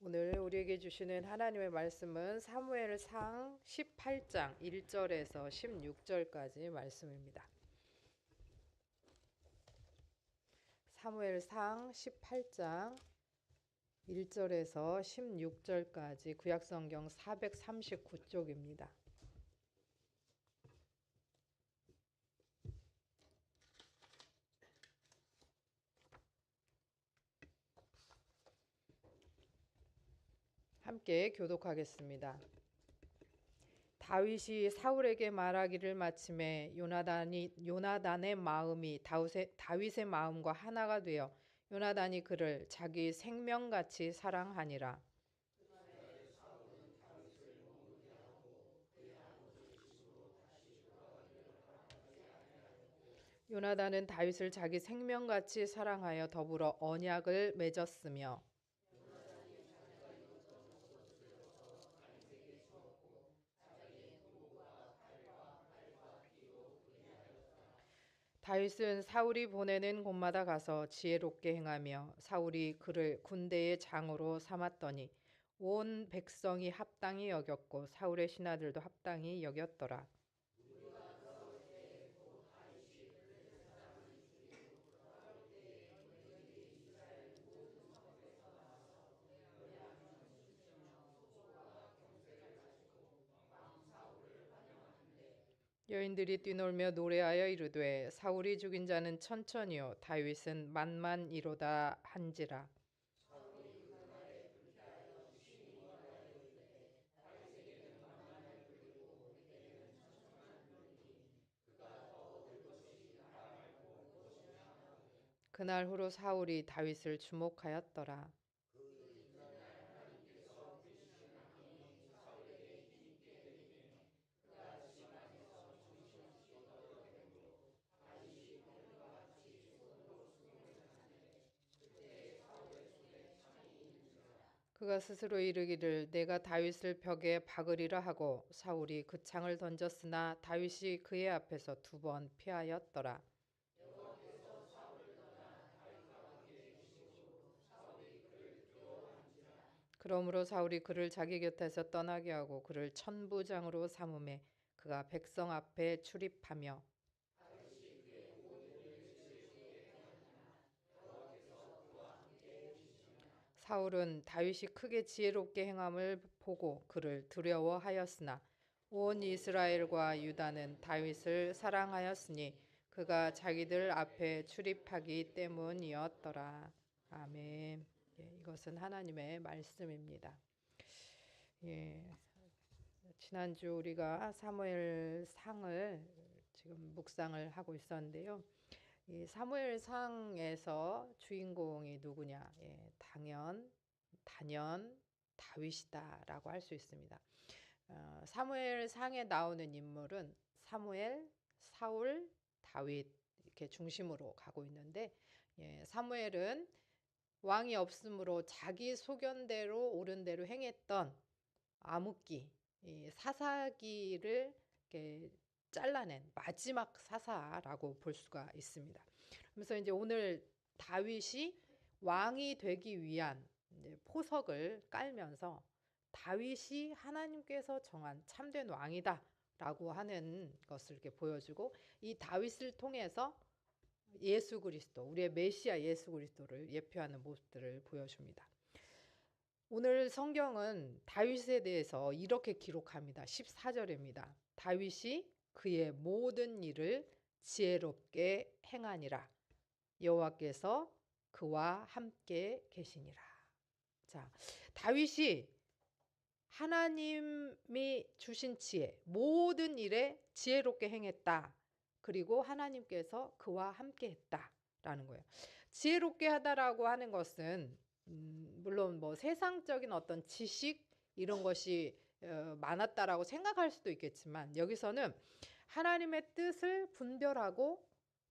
오늘 우리에게 주시는 하나님의 말씀은 사무엘상 18장 1절에서 16절까지 말씀입니다. 사무엘상 18장 1절에서 16절까지 구약성경 439쪽입니다. 함께 교독하겠습니다. 다윗이 사울에게 말하기를 마침에 요나단의 마음이 다윗의 마음과 하나가 되어 요나단이 그를 자기 생명같이 사랑하니라. 요나단은 다윗을 자기 생명같이 사랑하여 더불어 언약을 맺었으며 다윗은 사울이 보내는 곳마다 가서 지혜롭게 행하며 사울이 그를 군대의 장으로 삼았더니 온 백성이 합당히 여겼고 사울의 신하들도 합당히 여겼더라. 여인들이 뛰놀며 노래하여 이르되 사울이 죽인 자는 천천히요 다윗은 만만이로다 한지라. 그날 후로 사울이 다윗을 주목하였더라. 그가 스스로 이르기를 내가 다윗을 벽에 박으리라 하고 사울이 그 창을 던졌으나 다윗이 그의 앞에서 2번 피하였더라. 그러므로 사울이 그를 자기 곁에서 떠나게 하고 그를 천부장으로 삼음에 그가 백성 앞에 출입하며 사울은 다윗이 크게 지혜롭게 행함을 보고 그를 두려워하였으나 온 이스라엘과 유다는 다윗을 사랑하였으니 그가 자기들 앞에 출입하기 때문이었더라. 아멘. 이것은 하나님의 말씀입니다. 지난주 우리가 사무엘상을 지금 묵상을 하고 있었는데요. 이 사무엘상에서 주인공이 누구냐? 단연 다윗이다라고 할 수 있습니다. 사무엘상에 나오는 인물은 사무엘, 사울, 다윗 이렇게 중심으로 가고 있는데 사무엘은 왕이 없으므로 자기 소견대로 옳은 대로 행했던 암흑기, 사사기를 이렇게 잘라낸 마지막 사사라고 볼 수가 있습니다. 그래서 이제 오늘 다윗이 왕이 되기 위한 포석을 깔면서 다윗이 하나님께서 정한 참된 왕이다라고 하는 것을 이렇게 보여주고 이 다윗을 통해서 예수 그리스도, 우리의 메시아 예수 그리스도를 예표하는 모습들을 보여줍니다. 오늘 성경은 다윗에 대해서 이렇게 기록합니다. 14절입니다. 다윗이 그의 모든 일을 지혜롭게 행하니라. 여호와께서 그와 함께 계시니라. 자, 다윗이 하나님이 주신 지혜, 모든 일에 지혜롭게 행했다. 그리고 하나님께서 그와 함께 했다라는 거예요. 지혜롭게 하다라고 하는 것은 물론 뭐 세상적인 어떤 지식 이런 것이 많았다라고 생각할 수도 있겠지만 여기서는 하나님의 뜻을 분별하고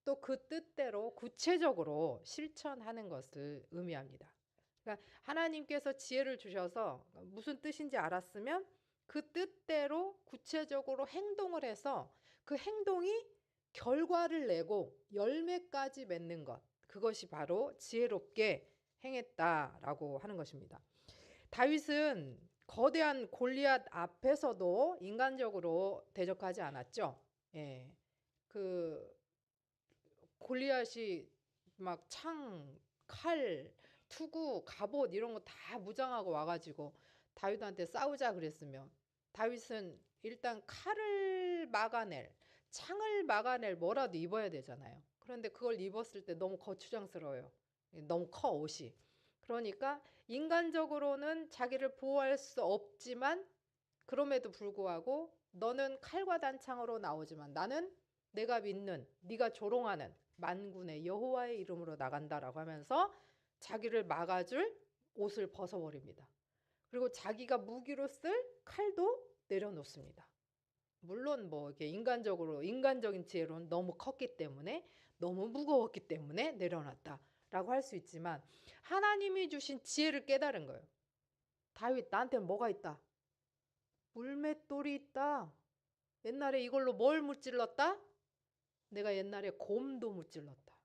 또 그 뜻대로 구체적으로 실천하는 것을 의미합니다. 그러니까 하나님께서 지혜를 주셔서 무슨 뜻인지 알았으면 그 뜻대로 구체적으로 행동을 해서 그 행동이 결과를 내고 열매까지 맺는 것, 그것이 바로 지혜롭게 행했다라고 하는 것입니다. 다윗은 거대한 골리앗 앞에서도 인간적으로 대적하지 않았죠. 예. 그 골리앗이 막 창, 칼, 투구, 갑옷 이런 거 다 무장하고 와가지고 다윗한테 싸우자 그랬으면 다윗은 일단 칼을 막아낼, 창을 막아낼 뭐라도 입어야 되잖아요. 그런데 그걸 입었을 때 너무 거추장스러워요. 너무 커 옷이. 그러니까 인간적으로는 자기를 보호할 수 없지만 그럼에도 불구하고 너는 칼과 단창으로 나오지만 나는 내가 믿는 네가 조롱하는 만군의 여호와의 이름으로 나간다라고 하면서 자기를 막아줄 옷을 벗어버립니다. 그리고 자기가 무기로 쓸 칼도 내려놓습니다. 물론 뭐 이게 인간적인 지혜로는 너무 컸기 때문에 너무 무거웠기 때문에 내려놨다라고 할 수 있지만 하나님이 주신 지혜를 깨달은 거예요. 다윗 나한테는 뭐가 있다? 물맷돌이 있다. 옛날에 이걸로 뭘 무찔렀다? 내가 옛날에 곰도 무찔렀다.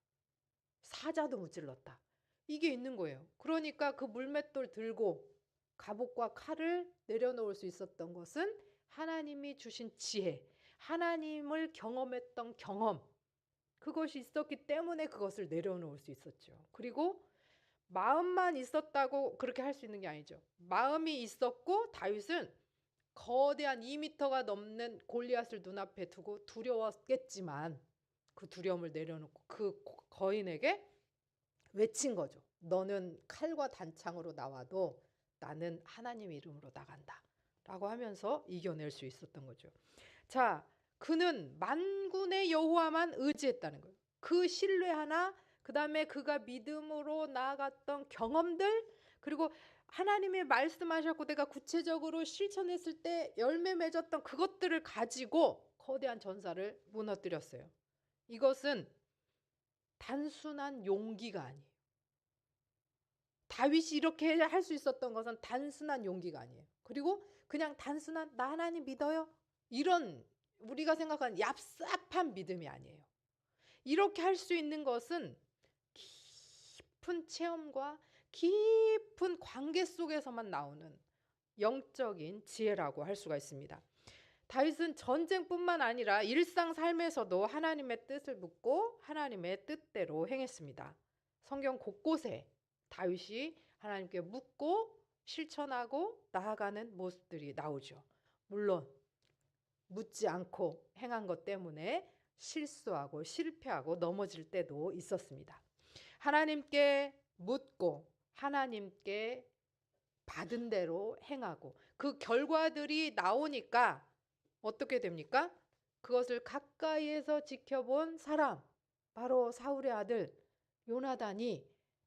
사자도 무찔렀다. 이게 있는 거예요. 그러니까 그 물맷돌 들고 갑옷과 칼을 내려놓을 수 있었던 것은 하나님이 주신 지혜, 하나님을 경험했던 경험, 그것이 있었기 때문에 그것을 내려놓을 수 있었죠. 그리고 마음만 있었다고 그렇게 할 수 있는 게 아니죠. 마음이 있었고 다윗은 거대한 2m가 넘는 골리앗을 눈앞에 두고 두려웠겠지만 그 두려움을 내려놓고 그 거인에게 외친 거죠. 너는 칼과 단창으로 나와도 나는 하나님 이름으로 나간다 라고 하면서 이겨낼 수 있었던 거죠. 자, 그는 만군의 여호와만 의지했다는 거예요. 그 신뢰 하나, 그 다음에 그가 믿음으로 나아갔던 경험들, 그리고 하나님이 말씀하셨고 내가 구체적으로 실천했을 때 열매 맺었던 그것들을 가지고 거대한 전사를 무너뜨렸어요. 이것은 단순한 용기가 아니에요. 다윗이 이렇게 할 수 있었던 것은 단순한 용기가 아니에요. 그리고 그냥 단순한 나 하나님 믿어요? 이런 우리가 생각하는 얍삽한 믿음이 아니에요. 이렇게 할 수 있는 것은 깊은 체험과 깊은 관계 속에서만 나오는 영적인 지혜라고 할 수가 있습니다. 다윗은 전쟁뿐만 아니라 일상 삶에서도 하나님의 뜻을 묻고 하나님의 뜻대로 행했습니다. 성경 곳곳에 다윗이 하나님께 묻고 실천하고 나아가는 모습들이 나오죠. 물론 묻지 않고 행한 것 때문에 실수하고 실패하고 넘어질 때도 있었습니다. 하나님께 묻고 하나님께 받은 대로 행하고 그 결과들이 나오니까 어떻게 됩니까? 그것을 가까이에서 지켜본 사람, 바로 사울의 아들 요나단이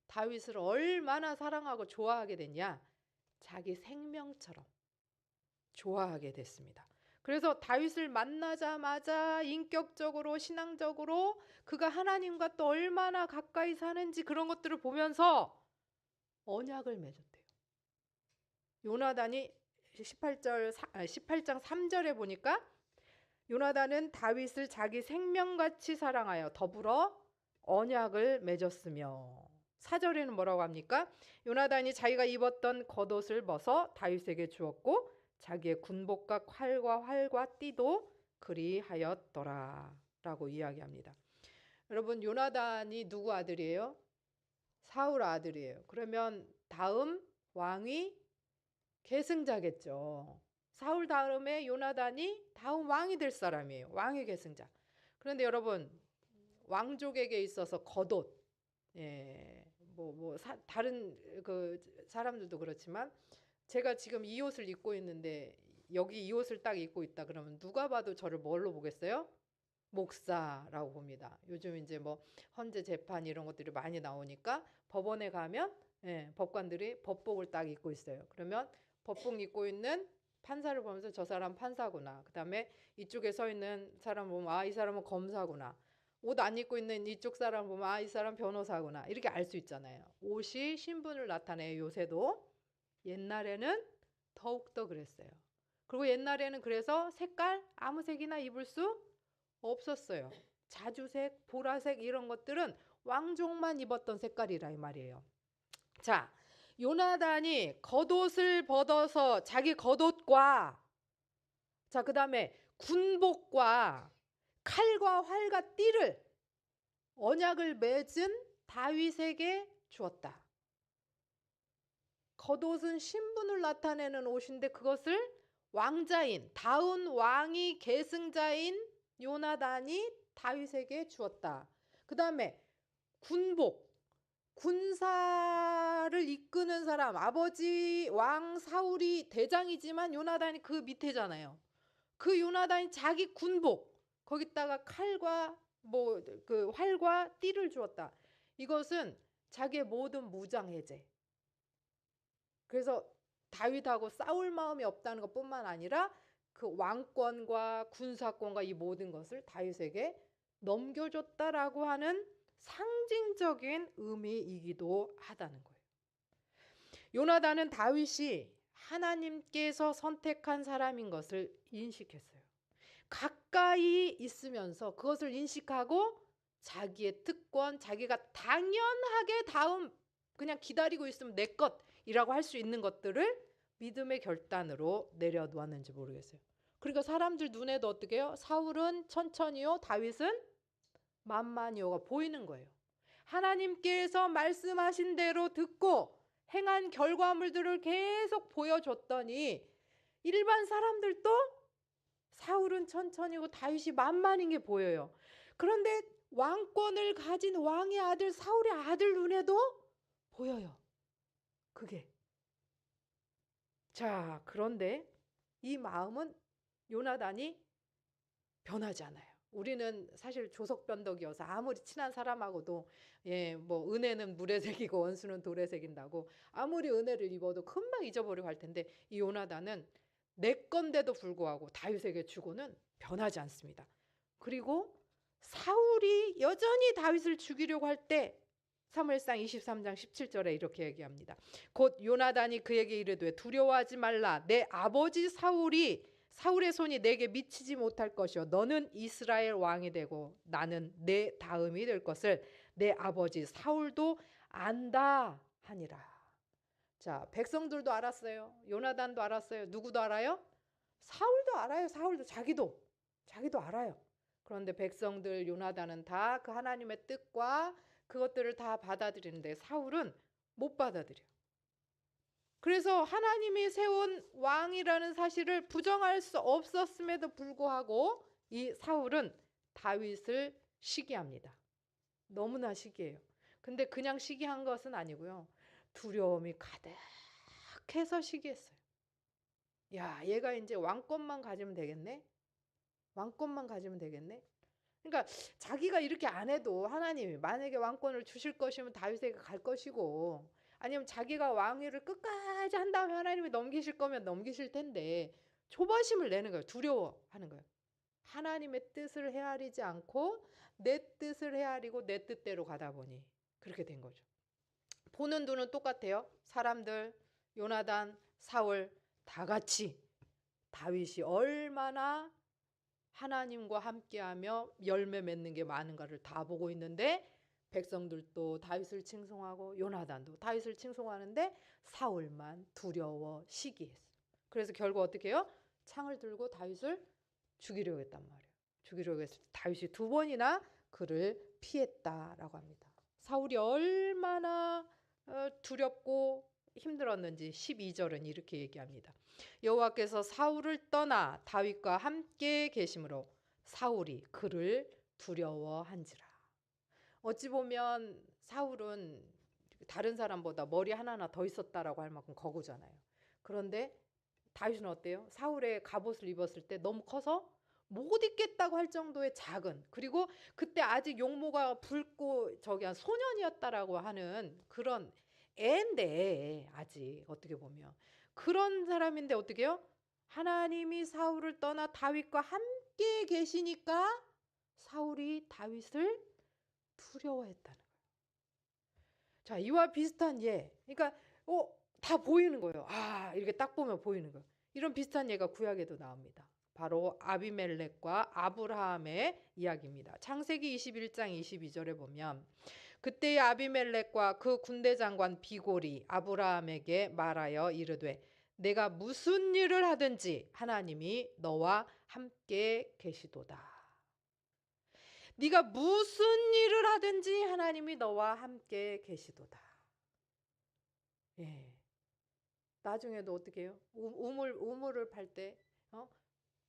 다윗을 얼마나 사랑하고 좋아하게 됐냐? 자기 생명처럼 좋아하게 됐습니다. 그래서 다윗을 만나자마자 인격적으로 신앙적으로 그가 하나님과 또 얼마나 가까이 사는지 그런 것들을 보면서 언약을 맺었대요. 요나단이 18장 3절에 보니까 요나단은 다윗을 자기 생명같이 사랑하여 더불어 언약을 맺었으며 4절에는 뭐라고 합니까? 요나단이 자기가 입었던 겉옷을 벗어 다윗에게 주었고 자기의 군복과 칼과 활과 띠도 그리하였더라 라고 이야기합니다. 여러분 요나단이 누구 아들이에요? 사울 아들이에요. 그러면 다음 왕이 계승자겠죠. 사울 다음에 요나단이 다음 왕이 될 사람이에요. 왕의 계승자. 그런데 여러분 왕족에게 있어서 겉옷, 다른 그 사람들도 그렇지만 제가 지금 이 옷을 입고 있는데 여기 이 옷을 딱 입고 있다 그러면 누가 봐도 저를 뭘로 보겠어요? 목사라고 봅니다. 요즘 이제 뭐 헌재 재판 이런 것들이 많이 나오니까 법원에 가면 법관들이 법복을 딱 입고 있어요. 그러면 법복 입고 있는 판사를 보면서 저 사람 판사구나. 그다음에 이쪽에 서 있는 사람 보면 이 사람은 검사구나. 옷 안 입고 있는 이쪽 사람 보면 이 사람 변호사구나. 이렇게 알 수 있잖아요. 옷이 신분을 나타내요. 요새도. 옛날에는 더욱더 그랬어요. 그리고 옛날에는 그래서 색깔 아무 색이나 입을 수 없었어요. 자주색, 보라색 이런 것들은 왕족만 입었던 색깔이라 이 말이에요. 자, 요나단이 겉옷을 벗어서 자기 겉옷과 그 다음에 군복과 칼과 활과 띠를 언약을 맺은 다윗에게 주었다. 겉옷은 신분을 나타내는 옷인데 그것을 왕자인 다운 왕이 계승자인 요나단이 다윗에게 주었다. 그 다음에 군복, 군사를 이끄는 사람, 아버지 왕 사울이 대장이지만 요나단이 그 밑에잖아요. 그 요나단이 자기 군복, 거기다가 칼과 그 활과 띠를 주었다. 이것은 자기의 모든 무장 해제. 그래서 다윗하고 싸울 마음이 없다는 것뿐만 아니라 그 왕권과 군사권과 이 모든 것을 다윗에게 넘겨줬다라고 하는 상징적인 의미이기도 하다는 거예요. 요나단은 다윗이 하나님께서 선택한 사람인 것을 인식했어요. 가까이 있으면서 그것을 인식하고 자기의 특권, 자기가 당연하게 다음 그냥 기다리고 있으면 내 것이라고 할 수 있는 것들을 믿음의 결단으로 내려놓았는지 모르겠어요. 그러니까 사람들 눈에도 어떻게 해요? 사울은 천천히요, 다윗은 만만히요가 보이는 거예요. 하나님께서 말씀하신 대로 듣고 행한 결과물들을 계속 보여줬더니 일반 사람들도 사울은 천천히고 다윗이 만만인 게 보여요. 그런데 왕권을 가진 왕의 아들 사울의 아들 눈에도 보여요. 그게. 자, 그런데 이 마음은 요나단이 변하지 않아요. 우리는 사실 조석변덕이어서 아무리 친한 사람하고도 뭐 은혜는 물에 새기고 원수는 돌에 새긴다고 아무리 은혜를 입어도 금방 잊어버리고 할 텐데 이 요나단은 내 건데도 불구하고 다윗에게 주고는 변하지 않습니다. 그리고 사울이 여전히 다윗을 죽이려고 할 때 사무엘상 23장 17절에 이렇게 얘기합니다. 곧 요나단이 그에게 이르되 두려워하지 말라. 내 아버지 사울의 손이 내게 미치지 못할 것이요 너는 이스라엘 왕이 되고 나는 내 다음이 될 것을 내 아버지 사울도 안다 하니라. 자, 백성들도 알았어요. 요나단도 알았어요. 누구도 알아요? 사울도 알아요. 사울도 자기도 알아요. 그런데 백성들 요나단은 다 그 하나님의 뜻과 그것들을 다 받아들이는데 사울은 못 받아들여. 그래서 하나님이 세운 왕이라는 사실을 부정할 수 없었음에도 불구하고 이 사울은 다윗을 시기합니다. 너무나 시기해요. 근데 그냥 시기한 것은 아니고요. 두려움이 가득해서 시기했어요. 야, 얘가 이제 왕권만 가지면 되겠네? 왕권만 가지면 되겠네? 그러니까 자기가 이렇게 안 해도 하나님이 만약에 왕권을 주실 것이면 다윗에게 갈 것이고 아니면 자기가 왕위를 끝까지 한 다음에 하나님이 넘기실 거면 넘기실 텐데 조바심을 내는 거예요. 두려워하는 거예요. 하나님의 뜻을 헤아리지 않고 내 뜻을 헤아리고 내 뜻대로 가다 보니 그렇게 된 거죠. 보는 눈은 똑같아요. 사람들, 요나단, 사울 다 같이 다윗이 얼마나 하나님과 함께하며 열매 맺는 게 많은가를 다 보고 있는데 백성들도 다윗을 칭송하고 요나단도 다윗을 칭송하는데 사울만 두려워 시기했어요. 그래서 결국 어떻게 해요? 창을 들고 다윗을 죽이려고 했단 말이에요. 죽이려고 했을 때 다윗이 2번이나 그를 피했다라고 합니다. 사울이 얼마나 두렵고 힘들었는지 12절은 이렇게 얘기합니다. 여호와께서 사울을 떠나 다윗과 함께 계심으로 사울이 그를 두려워한지라. 어찌 보면 사울은 다른 사람보다 머리 하나나 더 있었다라고 할 만큼 거구잖아요. 그런데 다윗은 어때요? 사울의 갑옷을 입었을 때 너무 커서 못 입겠다고 할 정도의 작은, 그리고 그때 아직 용모가 붉고 소년이었다라고 하는 그런 애인데 아직 어떻게 보면 그런 사람인데 어떻게 해요? 하나님이 사울을 떠나 다윗과 함께 계시니까 사울이 다윗을 두려워했다는 거예요. 자, 이와 비슷한 그러니까 다 보이는 거예요. 아, 이렇게 딱 보면 보이는 거예요. 이런 비슷한 예가 구약에도 나옵니다. 바로 아비멜렉과 아브라함의 이야기입니다. 창세기 21장 22절에 보면 그때의 아비멜렉과 그 군대 장관 비골이 아브라함에게 말하여 이르되 내가 무슨 일을 하든지 하나님이 너와 함께 계시도다. 네가 무슨 일을 하든지 하나님이 너와 함께 계시도다. 예. 나중에도 어떻게 해요? 우물을 팔 때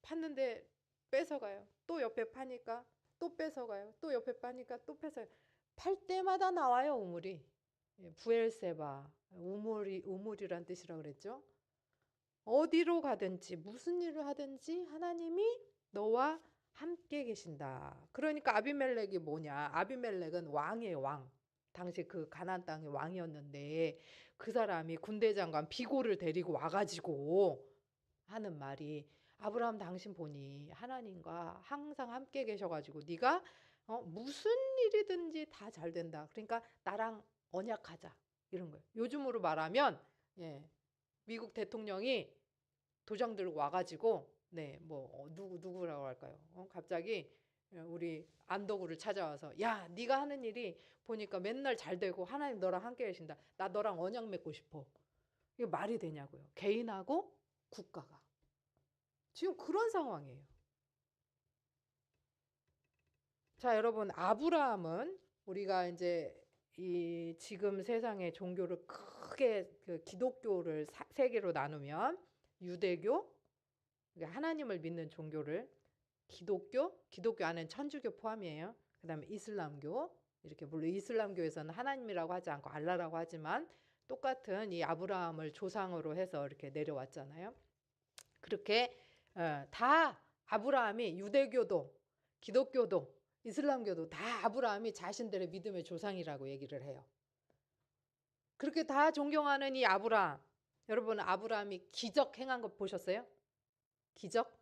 팠는데 뺏어가요. 또 옆에 파니까 또 뺏어가요. 또 옆에 파니까 또 뺏어요. 팔 때마다 나와요, 우물이. 예, 부엘세바, 우물이란 뜻이라고 그랬죠. 어디로 가든지 무슨 일을 하든지 하나님이 너와 함께 계신다. 그러니까 아비멜렉이 뭐냐? 아비멜렉은 왕이에요, 왕. 당시 그 가나안 땅의 왕이었는데 그 사람이 군대 장관 비골을 데리고 와가지고 하는 말이 아브라함 당신 보니 하나님과 항상 함께 계셔가지고 네가 무슨 일이든지 다 잘 된다. 그러니까 나랑 언약하자 이런 거예요. 요즘으로 말하면 예, 미국 대통령이 도장 들고 와가지고 뭐 누구라고 할까요? 갑자기 우리 안덕우를 찾아와서 야 네가 하는 일이 보니까 맨날 잘 되고 하나님 너랑 함께 계신다. 나 너랑 언약 맺고 싶어. 이게 말이 되냐고요. 개인하고 국가가. 지금 그런 상황이에요. 자, 여러분, 아브라함은 우리가 이제 이 지금 세상의 종교를 크게 그 기독교를 세 개로 나누면 유대교, 하나님을 믿는 종교를 기독교 안에는 천주교 포함이에요. 그다음에 이슬람교, 이렇게 물론 이슬람교에서는 하나님이라고 하지 않고 알라라고 하지만 똑같은 이 아브라함을 조상으로 해서 이렇게 내려왔잖아요. 그렇게 다 아브라함이 유대교도 기독교도 이슬람교도 다 아브라함이 자신들의 믿음의 조상이라고 얘기를 해요. 그렇게 다 존경하는 이 아브라함, 여러분 아브라함이 기적 행한 거 보셨어요? 기적?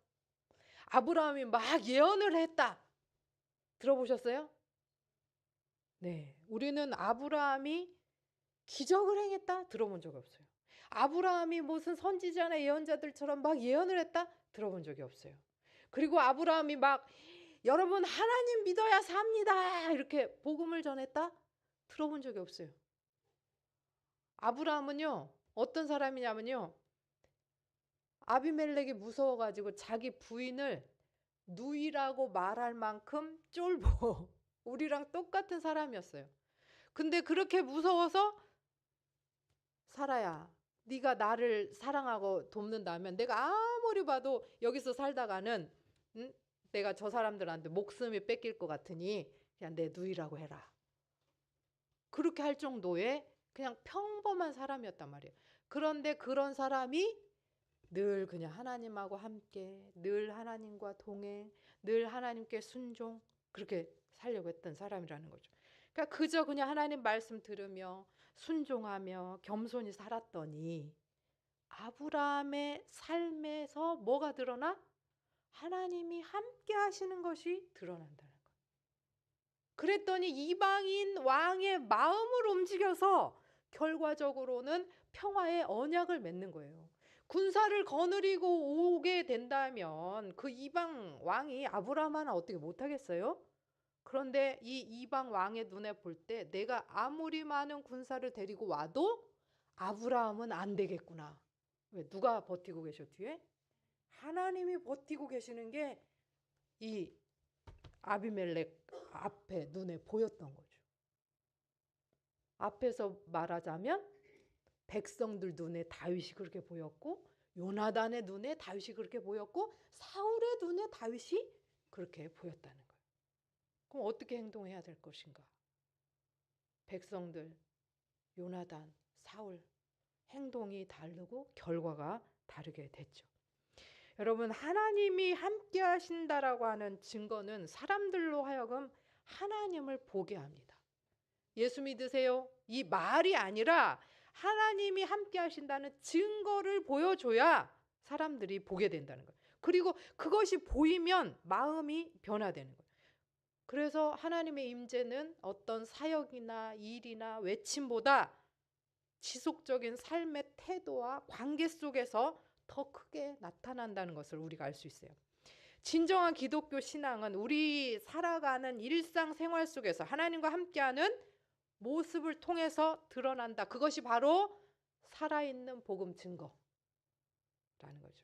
아브라함이 막 예언을 했다. 들어보셨어요? 네, 우리는 아브라함이 기적을 행했다 들어본 적이 없어요. 아브라함이 무슨 선지자나 예언자들처럼 막 예언을 했다 들어본 적이 없어요. 그리고 아브라함이 막 여러분 하나님 믿어야 삽니다 이렇게 복음을 전했다 들어본 적이 없어요. 아브라함은요 어떤 사람이냐면요 아비멜렉이 무서워가지고 자기 부인을 누이라고 말할 만큼 쫄보 우리랑 똑같은 사람이었어요. 근데 그렇게 무서워서 사라야 네가 나를 사랑하고 돕는다면 내가 아무리 봐도 여기서 살다가는 내가 저 사람들한테 목숨이 뺏길 것 같으니 그냥 내 누이라고 해라. 그렇게 할 정도의 그냥 평범한 사람이었단 말이에요. 그런데 그런 사람이 늘 그냥 하나님하고 함께 늘 하나님과 동행 늘 하나님께 순종 그렇게 살려고 했던 사람이라는 거죠. 그러니까 그저 그냥 하나님 말씀 들으며 순종하며 겸손히 살았더니 아브라함의 삶에서 뭐가 드러나? 하나님이 함께 하시는 것이 드러난다는 거예요. 그랬더니 이방인 왕의 마음을 움직여서 결과적으로는 평화의 언약을 맺는 거예요. 군사를 거느리고 오게 된다면 그 이방 왕이 아브라함 하나 어떻게 못하겠어요? 그런데 이 이방 왕의 눈에 볼 때 내가 아무리 많은 군사를 데리고 와도 아브라함은 안 되겠구나. 왜 누가 버티고 계셔 뒤에? 하나님이 버티고 계시는 게 이 아비멜렉 앞에 눈에 보였던 거죠. 앞에서 말하자면 백성들 눈에 다윗이 그렇게 보였고 요나단의 눈에 다윗이 그렇게 보였고 사울의 눈에 다윗이 그렇게 보였다는 거예요. 그럼 어떻게 행동해야 될 것인가? 백성들, 요나단, 사울 행동이 다르고 결과가 다르게 됐죠. 여러분 하나님이 함께 하신다라고 하는 증거는 사람들로 하여금 하나님을 보게 합니다. 예수 믿으세요? 이 말이 아니라 하나님이 함께 하신다는 증거를 보여줘야 사람들이 보게 된다는 거예요. 그리고 그것이 보이면 마음이 변화되는 거예요. 그래서 하나님의 임재는 어떤 사역이나 일이나 외침보다 지속적인 삶의 태도와 관계 속에서 더 크게 나타난다는 것을 우리가 알 수 있어요. 진정한 기독교 신앙은 우리 살아가는 일상생활 속에서 하나님과 함께하는 모습을 통해서 드러난다. 그것이 바로 살아있는 복음 증거라는 거죠.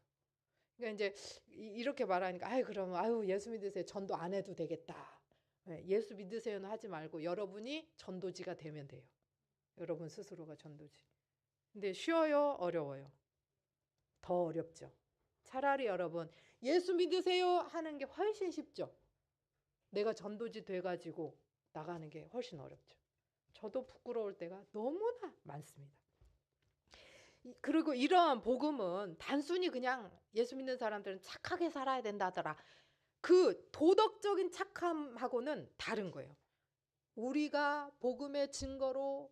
그러니까 이제 이렇게 말하니까 그럼 예수 믿으세요. 전도 안 해도 되겠다. 예수 믿으세요는 하지 말고 여러분이 전도지가 되면 돼요. 여러분 스스로가 전도지. 근데 쉬워요? 어려워요? 더 어렵죠. 차라리 여러분 예수 믿으세요 하는 게 훨씬 쉽죠. 내가 전도지 돼가지고 나가는 게 훨씬 어렵죠. 저도 부끄러울 때가 너무나 많습니다. 그리고 이러한 복음은 단순히 그냥 예수 믿는 사람들은 착하게 살아야 된다더라. 그 도덕적인 착함하고는 다른 거예요. 우리가 복음의 증거로,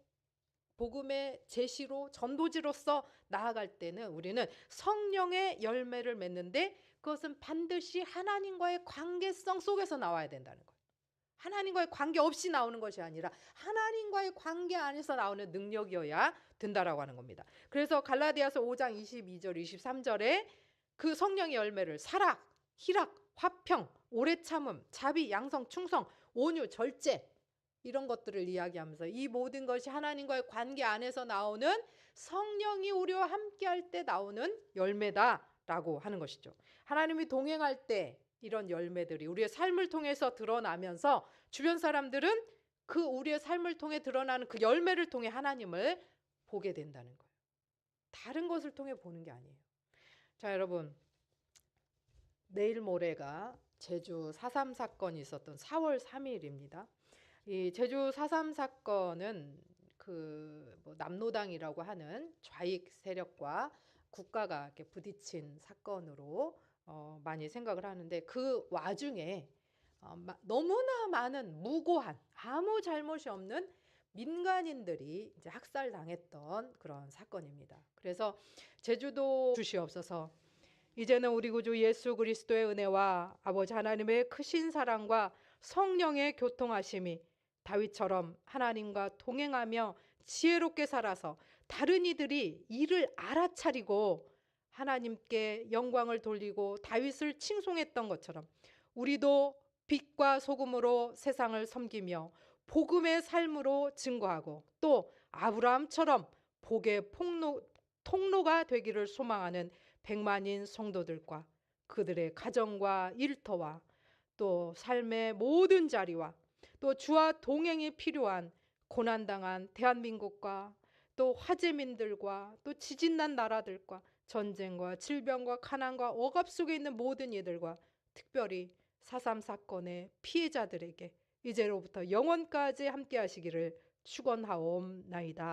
복음의 제시로, 전도지로서 나아갈 때는 우리는 성령의 열매를 맺는데 그것은 반드시 하나님과의 관계성 속에서 나와야 된다는 거예요. 하나님과의 관계 없이 나오는 것이 아니라 하나님과의 관계 안에서 나오는 능력이어야 된다라고 하는 겁니다. 그래서 갈라디아서 5장 22절 23절에 그 성령의 열매를 사랑, 희락, 화평, 오래 참음, 자비, 양성, 충성, 온유, 절제 이런 것들을 이야기하면서 이 모든 것이 하나님과의 관계 안에서 나오는 성령이 우리와 함께할 때 나오는 열매다라고 하는 것이죠. 하나님이 동행할 때 이런 열매들이 우리의 삶을 통해서 드러나면서 주변 사람들은 그 우리의 삶을 통해 드러나는 그 열매를 통해 하나님을 보게 된다는 거예요. 다른 것을 통해 보는 게 아니에요. 자, 여러분, 내일 모레가 제주 4.3 사건이 있었던 4월 3일입니다. 이 제주 4.3 사건은 남로당이라고 하는 좌익 세력과 국가가 이렇게 부딪힌 사건으로 많이 생각을 하는데 그 와중에 너무나 많은 무고한 아무 잘못이 없는 민간인들이 이제 학살당했던 그런 사건입니다. 그래서 제주도 주시옵소서. 이제는 우리 구주 예수 그리스도의 은혜와 아버지 하나님의 크신 사랑과 성령의 교통하심이 다윗처럼 하나님과 동행하며 지혜롭게 살아서 다른 이들이 이를 알아차리고 하나님께 영광을 돌리고 다윗을 칭송했던 것처럼 우리도 빛과 소금으로 세상을 섬기며 복음의 삶으로 증거하고 또 아브라함처럼 복의 통로가 되기를 소망하는 백만인 성도들과 그들의 가정과 일터와 또 삶의 모든 자리와 또 주와 동행이 필요한 고난당한 대한민국과 또 화재민들과 또 지진난 나라들과 전쟁과 질병과 가난과 억압 속에 있는 모든 이들과 특별히 4.3 사건의 피해자들에게 이제로부터 영원까지 함께 하시기를 축원하옵나이다.